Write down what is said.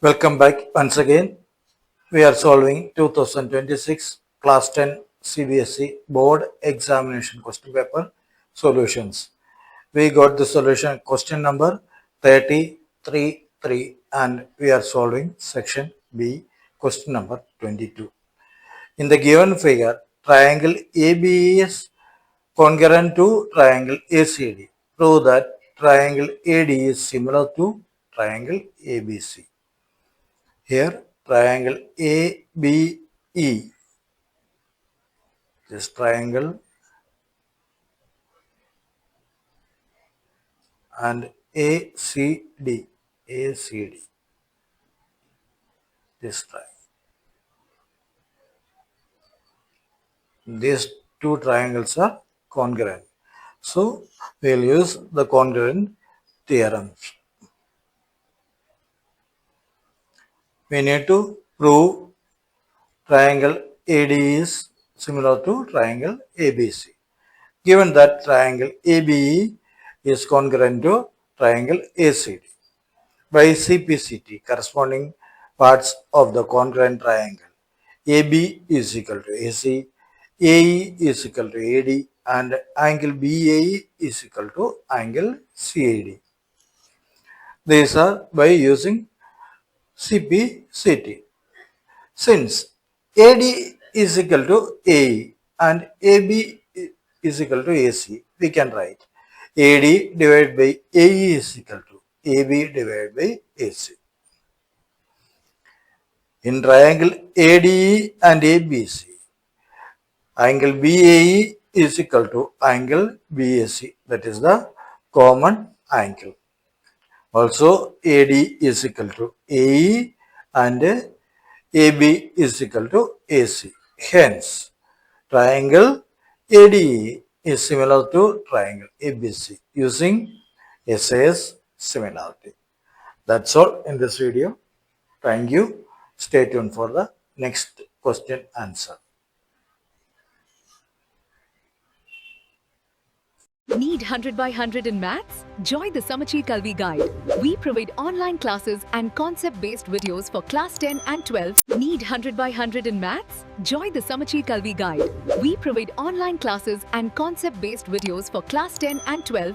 Welcome back once again. We are solving 2026 Class 10 CBSE Board Examination question paper solutions. We got the solution question number 33 and we are solving section B question number 22. In the given figure, triangle ABE is congruent to triangle ACD. Prove that triangle AD is similar to triangle ABC. Here triangle ABE, this triangle, and ACD, this triangle. These two triangles are congruent. So we will use the congruent theorem. We need to prove triangle AD is similar to triangle ABC. Given that triangle ABE is congruent to triangle ACD. By CPCT, corresponding parts of the congruent triangle. AB is equal to AC, AE is equal to AD, and angle BAE is equal to angle CAD. These are by using CPCT. Since AD is equal to AE and AB is equal to AC, we can write AD divided by AE is equal to AB divided by AC. In triangle ADE and ABC, angle BAE is equal to angle BAC, that is the common angle. Also AD is equal to AE and AB is equal to AC. Hence, triangle ADE is similar to triangle ABC using SAS similarity. That's all in this video. Thank you. Stay tuned for the next question answer. Need 100 by 100 in maths? Join the Samacheer Kalvi guide. We provide online classes and concept-based videos for class 10 and 12. Need 100 by 100 in maths? Join the Samacheer Kalvi guide. We provide online classes and concept-based videos for class 10 and 12.